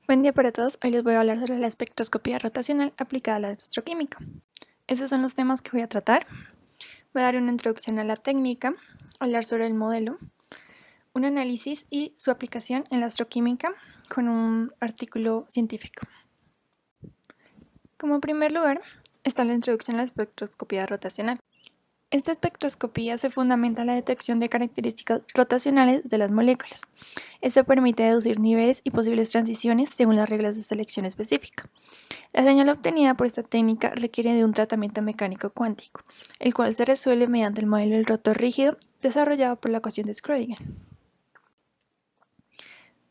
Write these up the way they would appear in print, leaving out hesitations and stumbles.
Buen día para todos, hoy les voy a hablar sobre la espectroscopía rotacional aplicada a la astroquímica. Estos son los temas que voy a tratar. Voy a dar una introducción a la técnica, hablar sobre el modelo, un análisis y su aplicación en la astroquímica con un artículo científico. Como primer lugar está la introducción a la espectroscopía rotacional. Esta espectroscopía se fundamenta en la detección de características rotacionales de las moléculas. Esto permite deducir niveles y posibles transiciones según las reglas de selección específica. La señal obtenida por esta técnica requiere de un tratamiento mecánico cuántico, el cual se resuelve mediante el modelo del rotor rígido desarrollado por la ecuación de Schrödinger.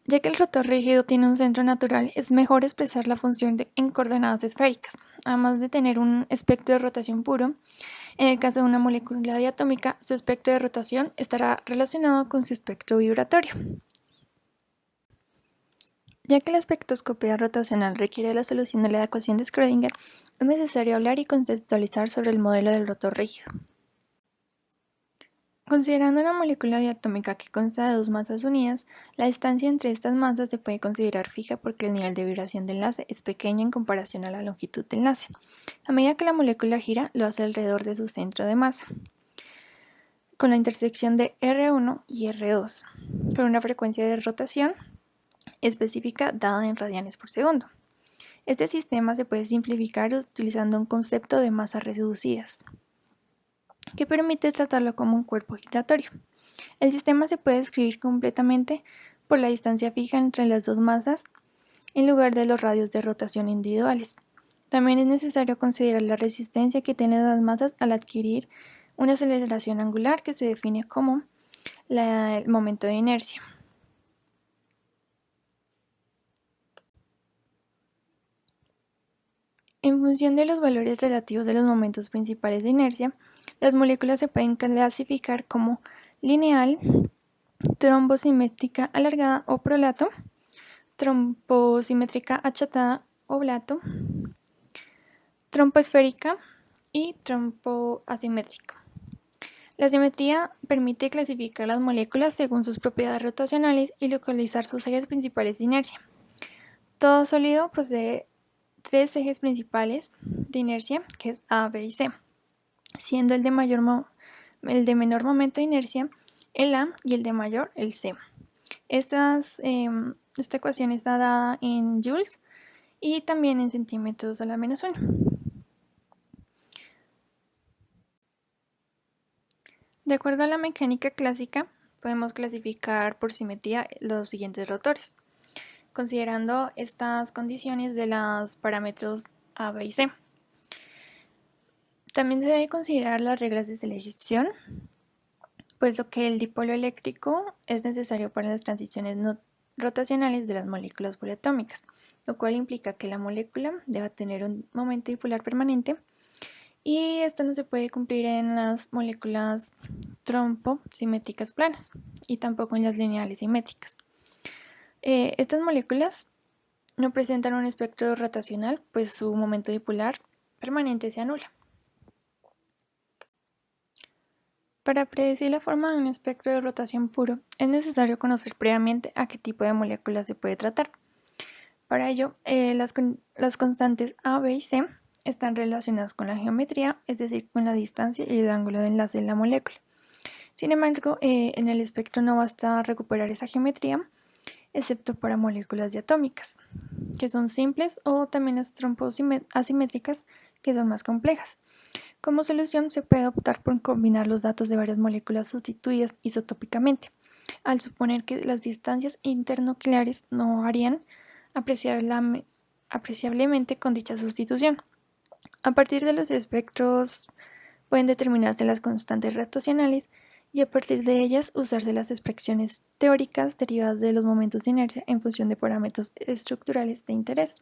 Ya que el rotor rígido tiene un centro natural, es mejor expresar la función en coordenadas esféricas, además de tener un espectro de rotación puro. En el caso de una molécula diatómica, su espectro de rotación estará relacionado con su espectro vibratorio. Ya que la espectroscopia rotacional requiere la solución de la ecuación de Schrödinger, es necesario hablar y conceptualizar sobre el modelo del rotor rígido. Considerando una molécula diatómica que consta de dos masas unidas, la distancia entre estas masas se puede considerar fija porque el nivel de vibración del enlace es pequeño en comparación a la longitud del enlace. A medida que la molécula gira, lo hace alrededor de su centro de masa, con la intersección de R1 y R2, con una frecuencia de rotación específica dada en radianes por segundo. Este sistema se puede simplificar utilizando un concepto de masas reducidas, que permite tratarlo como un cuerpo giratorio. El sistema se puede describir completamente por la distancia fija entre las dos masas en lugar de los radios de rotación individuales. También es necesario considerar la resistencia que tienen las masas al adquirir una aceleración angular que se define como el momento de inercia. En función de los valores relativos de los momentos principales de inercia, las moléculas se pueden clasificar como lineal, trombosimétrica alargada o prolato, trombosimétrica achatada o blato, tromboesférica y tromboasimétrica. La simetría permite clasificar las moléculas según sus propiedades rotacionales y localizar sus ejes principales de inercia. Todo sólido posee tres ejes principales de inercia, que es A, B y C, siendo el de menor momento de inercia el A y el de mayor el C. Esta ecuación está dada en joules y también en centímetros a la menos 1. De acuerdo a la mecánica clásica, podemos clasificar por simetría los siguientes rotores, considerando estas condiciones de los parámetros A, B y C. También se debe considerar las reglas de selección, puesto que el dipolo eléctrico es necesario para las transiciones no rotacionales de las moléculas poliatómicas, lo cual implica que la molécula deba tener un momento dipolar permanente, y esto no se puede cumplir en las moléculas trombosimétricas planas y tampoco en las lineales simétricas. Estas moléculas no presentan un espectro rotacional, pues su momento dipolar permanente se anula. Para predecir la forma de un espectro de rotación puro, es necesario conocer previamente a qué tipo de molécula se puede tratar. Para ello, las constantes A, B y C están relacionadas con la geometría, es decir, con la distancia y el ángulo de enlace de la molécula. Sin embargo, en el espectro no basta recuperar esa geometría, excepto para moléculas diatómicas, que son simples, o también las trombosimétricas, que son más complejas. Como solución, se puede optar por combinar los datos de varias moléculas sustituidas isotópicamente, al suponer que las distancias internucleares no varían apreciablemente con dicha sustitución. A partir de los espectros pueden determinarse las constantes rotacionales y a partir de ellas usarse las expresiones teóricas derivadas de los momentos de inercia en función de parámetros estructurales de interés.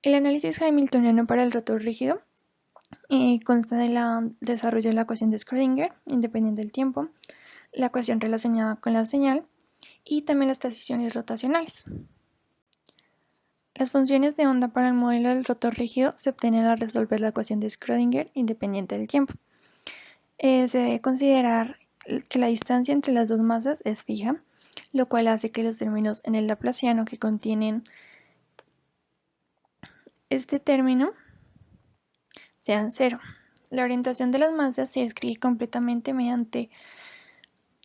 El análisis hamiltoniano para el rotor rígido consta del desarrollo de la ecuación de Schrödinger, independiente del tiempo, la ecuación relacionada con la señal y también las transiciones rotacionales. Las funciones de onda para el modelo del rotor rígido se obtienen al resolver la ecuación de Schrödinger independiente del tiempo. Se debe considerar que la distancia entre las dos masas es fija, lo cual hace que los términos en el laplaciano que contienen este término sean cero. La orientación de las masas se describe completamente mediante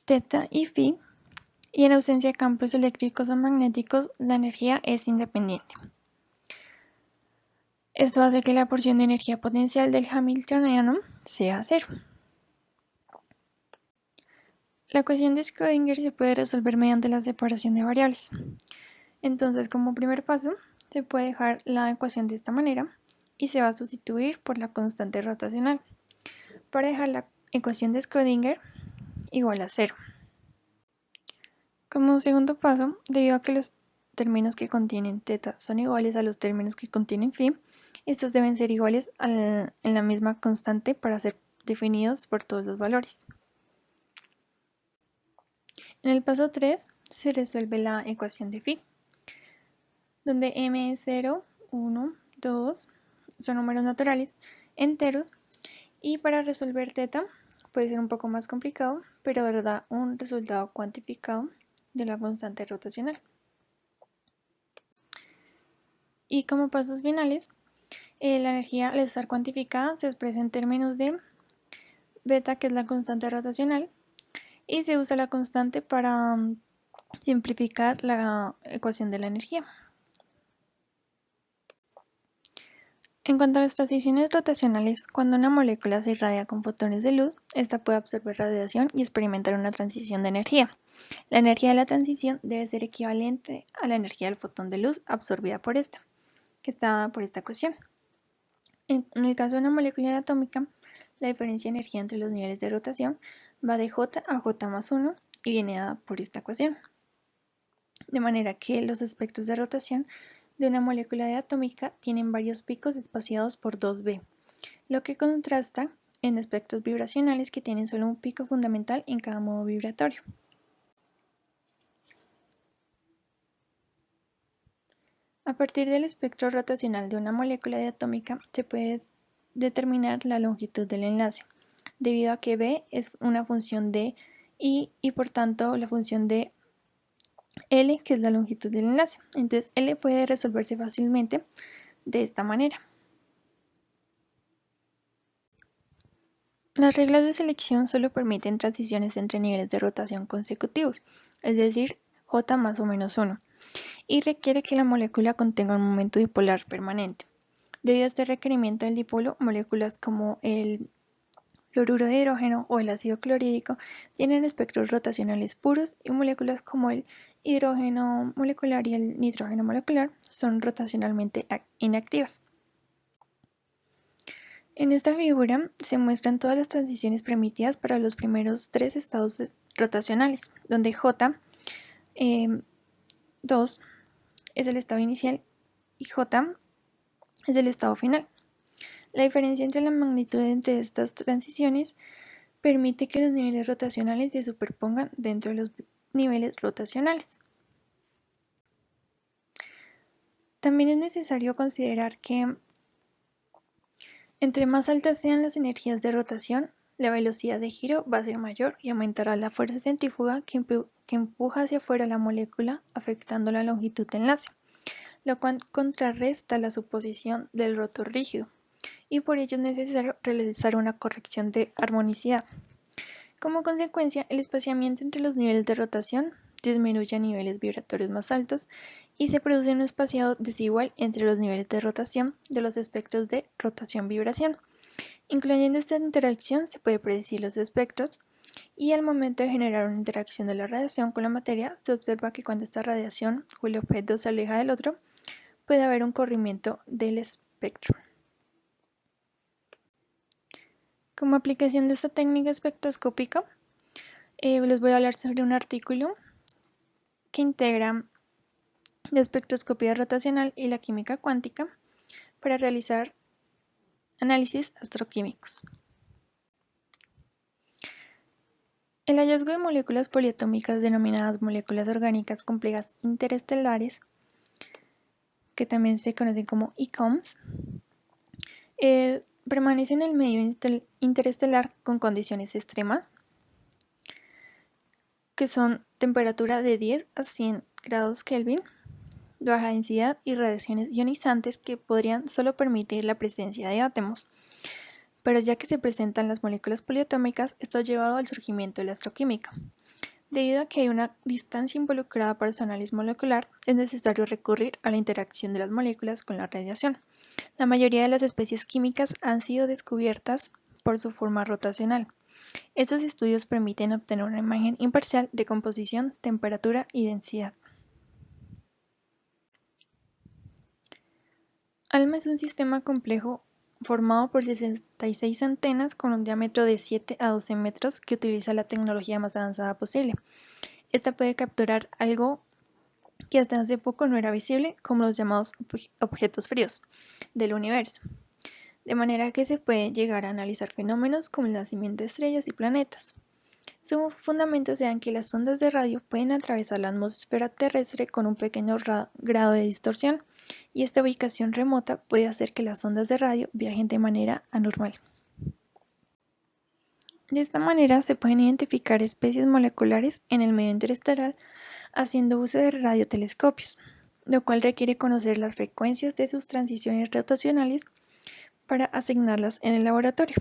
θ y φ, y en ausencia de campos eléctricos o magnéticos, la energía es independiente. Esto hace que la porción de energía potencial del Hamiltoniano sea cero. La ecuación de Schrödinger se puede resolver mediante la separación de variables. Entonces, como primer paso, se puede dejar la ecuación de esta manera y se va a sustituir por la constante rotacional para dejar la ecuación de Schrödinger igual a cero. Como segundo paso, debido a que los términos que contienen θ son iguales a los términos que contienen φ, estos deben ser iguales en la misma constante para ser definidos por todos los valores. En el paso 3 se resuelve la ecuación de φ, donde m es 0, 1, 2 son números naturales enteros, y para resolver θ puede ser un poco más complicado, pero da un resultado cuantificado de la constante rotacional. Y como pasos finales, la energía al estar cuantificada se expresa en términos de beta, que es la constante rotacional, y se usa la constante para simplificar la ecuación de la energía. En cuanto a las transiciones rotacionales, cuando una molécula se irradia con fotones de luz, esta puede absorber radiación y experimentar una transición de energía. La energía de la transición debe ser equivalente a la energía del fotón de luz absorbida por esta, que está dada por esta ecuación. En el caso de una molécula atómica, la diferencia de energía entre los niveles de rotación va de J a J más 1 y viene dada por esta ecuación. De manera que los espectros de rotación de una molécula atómica tienen varios picos espaciados por 2b, lo que contrasta en espectros vibracionales que tienen solo un pico fundamental en cada modo vibratorio. A partir del espectro rotacional de una molécula atómica se puede determinar la longitud del enlace, debido a que b es una función de I y por tanto la función de L, que es la longitud del enlace. Entonces L puede resolverse fácilmente de esta manera. Las reglas de selección solo permiten transiciones entre niveles de rotación consecutivos, es decir, J más o menos 1, y requiere que la molécula contenga un momento dipolar permanente. Debido a este requerimiento del dipolo, moléculas como el fluoruro de hidrógeno o el ácido clorhídrico tienen espectros rotacionales puros, y moléculas como el hidrógeno molecular y el nitrógeno molecular son rotacionalmente inactivas. En esta figura se muestran todas las transiciones permitidas para los primeros tres estados rotacionales, donde J2 es el estado inicial y J es el estado final. La diferencia entre la magnitud entre estas transiciones permite que los niveles rotacionales se superpongan dentro de los niveles rotacionales. También es necesario considerar que entre más altas sean las energías de rotación, la velocidad de giro va a ser mayor y aumentará la fuerza centrífuga que empuja hacia afuera la molécula, afectando la longitud de enlace, lo cual contrarresta la suposición del rotor rígido, y por ello es necesario realizar una corrección de armonicidad. Como consecuencia, el espaciamiento entre los niveles de rotación disminuye a niveles vibratorios más altos y se produce un espaciado desigual entre los niveles de rotación de los espectros de rotación-vibración. Incluyendo esta interacción se puede predecir los espectros, y al momento de generar una interacción de la radiación con la materia, se observa que cuando esta radiación o el objeto se aleja del otro, puede haber un corrimiento del espectro. Como aplicación de esta técnica espectroscópica, les voy a hablar sobre un artículo que integra la espectroscopia rotacional y la química cuántica para realizar análisis astroquímicos. El hallazgo de moléculas poliatómicas denominadas moléculas orgánicas complejas interestelares, que también se conocen como ICOMS, permanecen en el medio interestelar con condiciones extremas, que son temperatura de 10 a 100 grados Kelvin, baja densidad y radiaciones ionizantes que podrían solo permitir la presencia de átomos. Pero ya que se presentan las moléculas poliatómicas, esto ha llevado al surgimiento de la astroquímica. Debido a que hay una distancia involucrada para su análisis molecular, es necesario recurrir a la interacción de las moléculas con la radiación. La mayoría de las especies químicas han sido descubiertas por su forma rotacional. Estos estudios permiten obtener una imagen imparcial de composición, temperatura y densidad. ALMA es un sistema complejo formado por 66 antenas con un diámetro de 7 a 12 metros que utiliza la tecnología más avanzada posible. Esta puede capturar algo que hasta hace poco no era visible, como los llamados objetos fríos del universo, de manera que se puede llegar a analizar fenómenos como el nacimiento de estrellas y planetas. Su fundamento se da en que las ondas de radio pueden atravesar la atmósfera terrestre con un pequeño grado de distorsión, y esta ubicación remota puede hacer que las ondas de radio viajen de manera anormal. De esta manera se pueden identificar especies moleculares en el medio interestelar haciendo uso de radiotelescopios, lo cual requiere conocer las frecuencias de sus transiciones rotacionales para asignarlas en el laboratorio.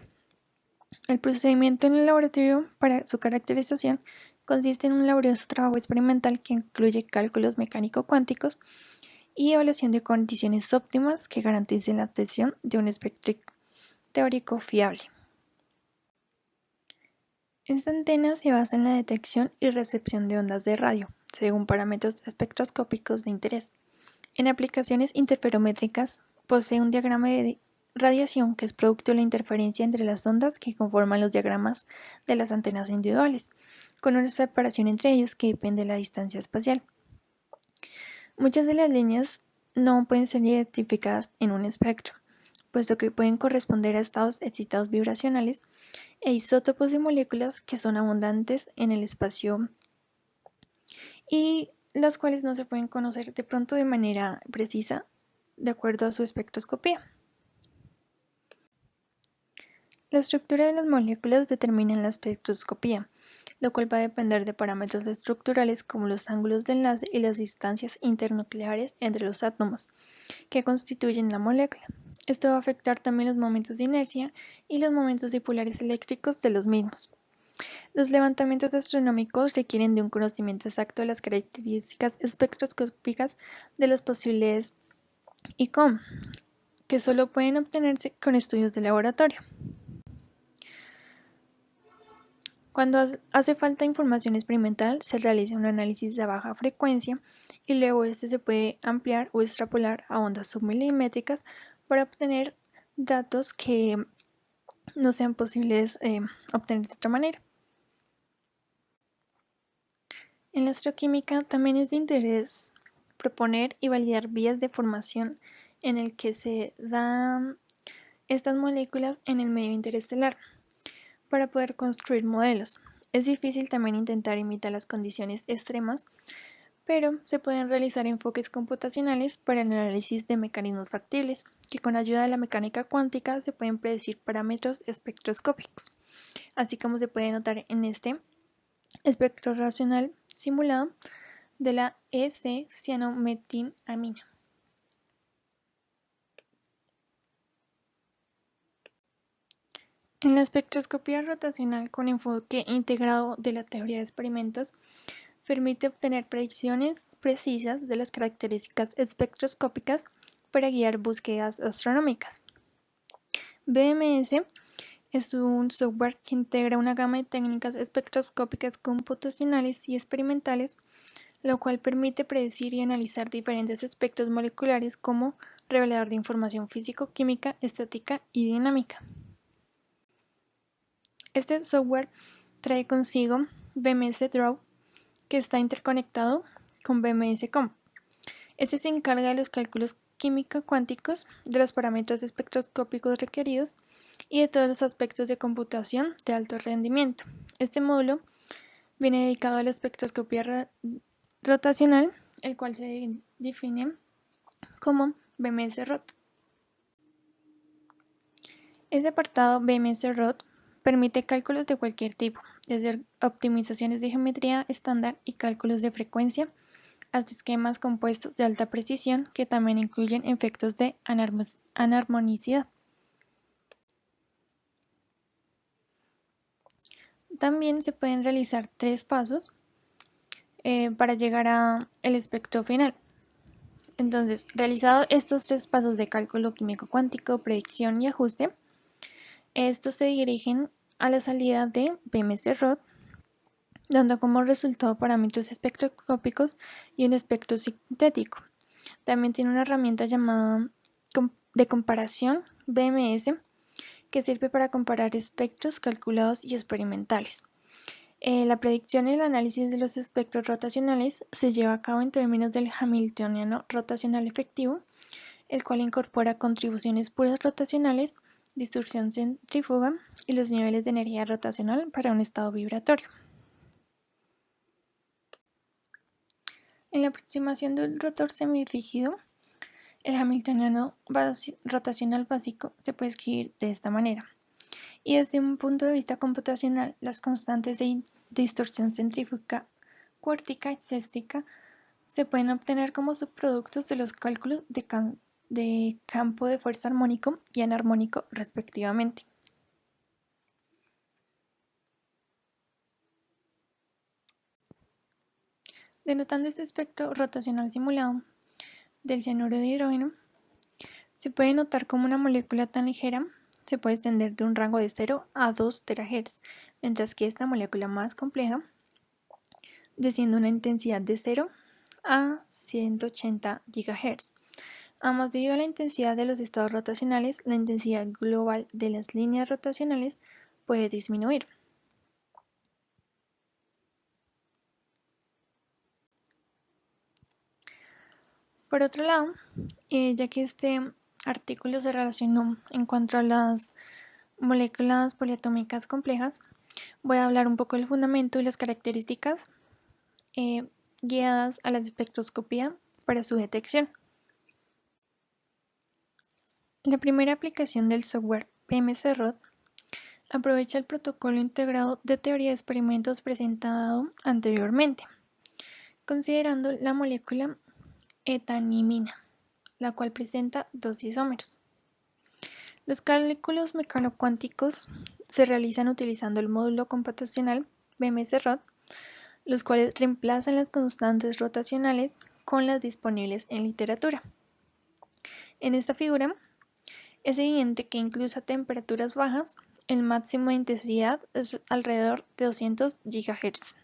El procedimiento en el laboratorio para su caracterización consiste en un laborioso trabajo experimental que incluye cálculos mecánico-cuánticos y evaluación de condiciones óptimas que garanticen la obtención de un espectro teórico fiable. Esta antena se basa en la detección y recepción de ondas de radio, según parámetros espectroscópicos de interés. En aplicaciones interferométricas, posee un diagrama de radiación que es producto de la interferencia entre las ondas que conforman los diagramas de las antenas individuales, con una separación entre ellos que depende de la distancia espacial. Muchas de las líneas no pueden ser identificadas en un espectro, puesto que pueden corresponder a estados excitados vibracionales e isótopos de moléculas que son abundantes en el espacio y las cuales no se pueden conocer de pronto de manera precisa de acuerdo a su espectroscopía. La estructura de las moléculas determina la espectroscopía, lo cual va a depender de parámetros estructurales como los ángulos de enlace y las distancias internucleares entre los átomos que constituyen la molécula. Esto va a afectar también los momentos de inercia y los momentos dipolares eléctricos de los mismos. Los levantamientos astronómicos requieren de un conocimiento exacto de las características espectroscópicas de los posibles ICOM, que solo pueden obtenerse con estudios de laboratorio. Cuando hace falta información experimental, se realiza un análisis de baja frecuencia y luego este se puede ampliar o extrapolar a ondas submilimétricas para obtener datos que no sean posibles obtener de otra manera. En la astroquímica también es de interés proponer y validar vías de formación en el que se dan estas moléculas en el medio interestelar para poder construir modelos. Es difícil también intentar imitar las condiciones extremas, pero se pueden realizar enfoques computacionales para el análisis de mecanismos factibles, que con ayuda de la mecánica cuántica se pueden predecir parámetros espectroscópicos, así como se puede notar en este espectro racional simulado de la EC-cianometinamina. En la espectroscopía rotacional con enfoque integrado de la teoría de experimentos, permite obtener predicciones precisas de las características espectroscópicas para guiar búsquedas astronómicas. BMS es un software que integra una gama de técnicas espectroscópicas computacionales y experimentales, lo cual permite predecir y analizar diferentes espectros moleculares como revelador de información físico-química, estática y dinámica. Este software trae consigo BMS Draw, que está interconectado con BMS-Com. Este se encarga de los cálculos químico-cuánticos, de los parámetros espectroscópicos requeridos y de todos los aspectos de computación de alto rendimiento. Este módulo viene dedicado a la espectroscopía rotacional, el cual se define como BMS-ROT. Este apartado BMS-ROT permite cálculos de cualquier tipo, desde optimizaciones de geometría estándar y cálculos de frecuencia, hasta esquemas compuestos de alta precisión que también incluyen efectos de anarmonicidad. También se pueden realizar 3 pasos para llegar al espectro final. Entonces, realizados estos 3 pasos de cálculo químico cuántico, predicción y ajuste, estos se dirigen a la salida de BMC-ROT, dando como resultado parámetros espectroscópicos y un espectro sintético. También tiene una herramienta llamada de comparación BMS, que sirve para comparar espectros calculados y experimentales. La predicción y el análisis de los espectros rotacionales se lleva a cabo en términos del Hamiltoniano rotacional efectivo, el cual incorpora contribuciones puras rotacionales, distorsión centrífuga y los niveles de energía rotacional para un estado vibratorio. En la aproximación de un rotor semirrígido, el Hamiltoniano rotacional básico se puede escribir de esta manera. Y desde un punto de vista computacional, las constantes de distorsión centrífuga cuártica y céstica se pueden obtener como subproductos de los cálculos de campo de fuerza armónico y anarmónico respectivamente. Denotando este espectro rotacional simulado del cianuro de hidrógeno, se puede notar cómo una molécula tan ligera se puede extender de un rango de 0 a 2 THz, mientras que esta molécula más compleja desciende a una intensidad de 0 a 180 GHz. Además, debido a la intensidad de los estados rotacionales, la intensidad global de las líneas rotacionales puede disminuir. Por otro lado, ya que este artículo se relacionó en cuanto a las moléculas poliatómicas complejas, voy a hablar un poco del fundamento y las características guiadas a la espectroscopía para su detección. La primera aplicación del software PMC-ROT aprovecha el protocolo integrado de teoría de experimentos presentado anteriormente, considerando la molécula etanimina, la cual presenta 2 isómeros. Los cálculos mecanocuánticos se realizan utilizando el módulo computacional BMC-ROT, los cuales reemplazan las constantes rotacionales con las disponibles en literatura. En esta figura es evidente que incluso a temperaturas bajas, el máximo de intensidad es alrededor de 200 GHz.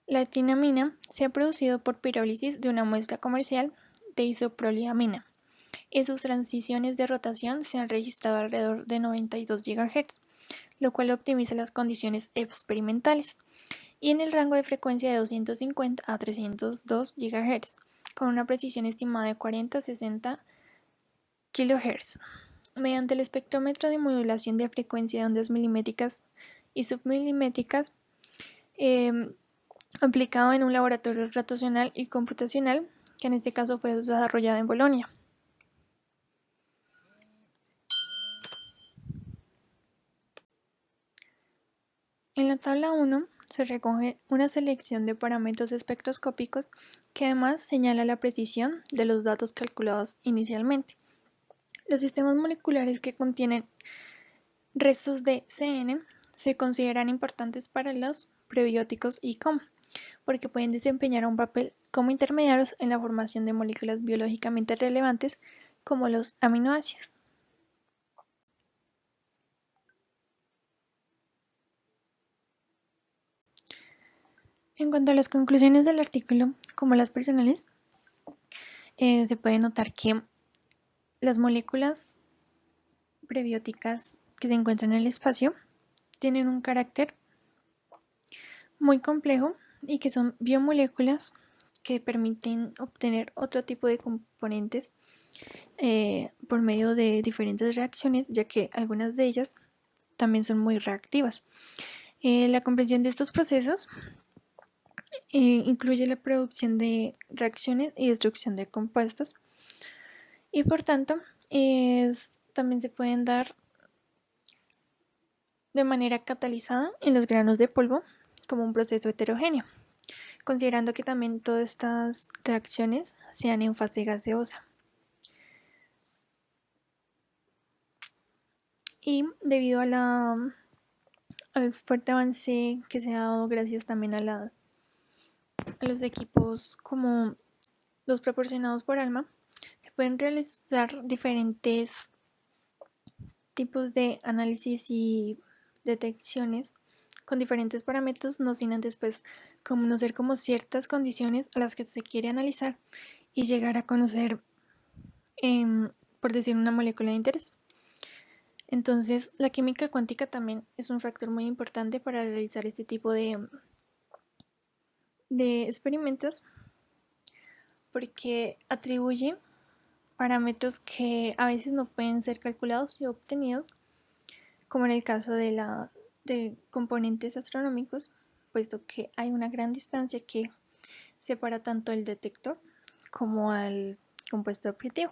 La etinamina se ha producido por pirólisis de una muestra comercial de isoproliamina y sus transiciones de rotación se han registrado alrededor de 92 GHz, lo cual optimiza las condiciones experimentales, y en el rango de frecuencia de 250 a 302 GHz, con una precisión estimada de 40 a 60 kHz. Mediante el espectrómetro de modulación de frecuencia de ondas milimétricas y submilimétricas, aplicado en un laboratorio rotacional y computacional, que en este caso fue desarrollado en Bolonia. En la tabla 1 se recoge una selección de parámetros espectroscópicos que además señala la precisión de los datos calculados inicialmente. Los sistemas moleculares que contienen restos de CN se consideran importantes para los prebióticos y COM, porque pueden desempeñar un papel como intermediarios en la formación de moléculas biológicamente relevantes como los aminoácidos. En cuanto a las conclusiones del artículo, como las personales, se puede notar que las moléculas prebióticas que se encuentran en el espacio tienen un carácter muy complejo y que son biomoléculas que permiten obtener otro tipo de componentes por medio de diferentes reacciones, ya que algunas de ellas también son muy reactivas. La comprensión de estos procesos incluye la producción de reacciones y destrucción de compuestos, y por tanto también se pueden dar de manera catalizada en los granos de polvo como un proceso heterogéneo, considerando que también todas estas reacciones sean en fase gaseosa. Y debido al fuerte avance que se ha dado gracias también a los equipos como los proporcionados por ALMA, se pueden realizar diferentes tipos de análisis y detecciones con diferentes parámetros, no sin antes pues conocer como ciertas condiciones a las que se quiere analizar y llegar a conocer, por decir, una molécula de interés. Entonces, la química cuántica también es un factor muy importante para realizar este tipo de experimentos porque atribuye parámetros que a veces no pueden ser calculados y obtenidos, como en el caso de componentes astronómicos, puesto que hay una gran distancia que separa tanto el detector como al compuesto objetivo.